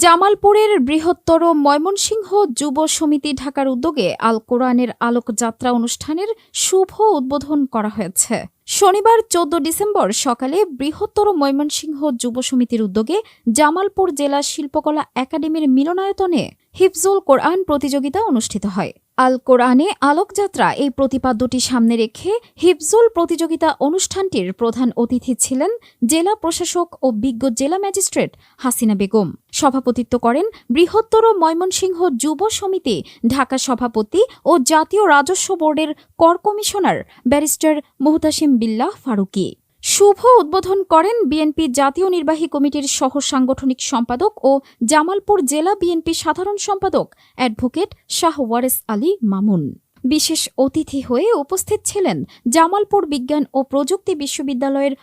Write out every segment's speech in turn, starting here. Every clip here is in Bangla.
জামালপুরের বৃহত্তর ময়মনসিংহ যুব সমিতি ঢাকার উদ্যোগে আল কোরআনের আলোকযাত্রা অনুষ্ঠানের শুভ উদ্বোধন করা হয়েছে। শনিবার ১৪ ডিসেম্বর সকালে বৃহত্তর ময়মনসিংহ যুব সমিতির উদ্যোগে জামালপুর জেলা শিল্পকলা একাডেমির মিলনায়তনে হিফজুল কোরআন প্রতিযোগিতা অনুষ্ঠিত হয়। আল কোরআনে আলোকযাত্রা এই প্রতিপাদ্যটি সামনে রেখে হিফজুল প্রতিযোগিতা অনুষ্ঠানটির প্রধান অতিথি ছিলেন জেলা প্রশাসক ও বিজ্ঞ জেলা ম্যাজিস্ট্রেট হাসিনা বেগম। সভাপতিত্ব করেন বৃহত্তর ময়মনসিংহ যুব সমিতি ঢাকা সভাপতি ও জাতীয় রাজস্ব বোর্ডের কর কমিশনার ব্যারিস্টার মুহতাসিম বিল্লাহ ফারুকী। শুভ উদ্বোধন করেন বিএনপি জাতীয় নির্বাহী কমিটির সহ সাংগঠনিক সম্পাদক ও জামালপুর জেলা বিএনপি সাধারণ সম্পাদক অ্যাডভোকেট শাহ ওয়ারেস আলী মামুন। বিশেষ অতিথি হয়ে উপস্থিত ছিলেন জামালপুর বিজ্ঞান ও প্রযুক্তি বিশ্ববিদ্যালয়ের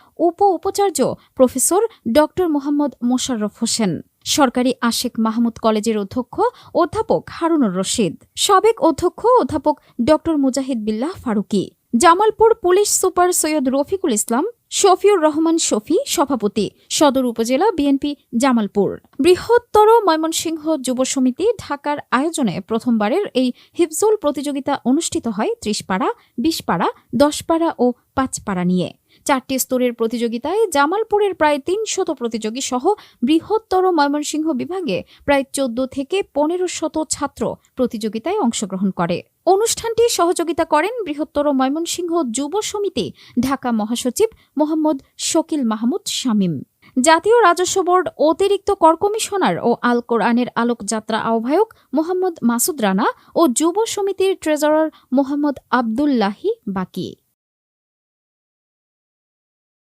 উপাচার্য প্রফেসর ড মোহাম্মদ মোশাররফ হোসেন, সরকারি আশেক মাহমুদ কলেজের অধ্যক্ষ অধ্যাপক হারুনুর রশিদ, সাবেক অধ্যক্ষ অধ্যাপক ড মুজাহিদ বিল্লাহ ফারুকী, জামালপুর পুলিশ সুপার সৈয়দ রফিকুল ইসলাম, শফিউর রহমান শফি সভাপতি, সদর উপজেলা বিএনপি জামালপুর। বৃহত্তর ময়মনসিংহ যুব সমিতি ঢাকার আয়োজনে প্রথমবারের এই হিফজুল প্রতিযোগিতা অনুষ্ঠিত হয় ৩০ পাড়া, ২০ পাড়া, ১০ পাড়া ও ৫ পাড়া নিয়ে। ৪টি স্তরের প্রতিযোগিতায় জামালপুরের প্রায় ৩০০ প্রতিযোগী সহ বৃহত্তর ময়মনসিংহ বিভাগে প্রায় ১৪ থেকে ১৫০০ ছাত্র প্রতিযোগিতায় অংশগ্রহণ করে। অনুষ্ঠানটি সহযোগিতা করেন বৃহত্তর ময়মনসিংহ যুব সমিতি ঢাকা মহাসচিব মোহাম্মদ শকিল মাহমুদ শামীম, জাতীয় রাজস্ব বোর্ড অতিরিক্ত কর কমিশনার ও আল কোরআনের আলোকযাত্রা আহ্বায়ক মোহাম্মদ মাসুদ রানা ও যুব সমিতির ট্রেজারার মোহাম্মদ আবদুল্লাহি বাকি।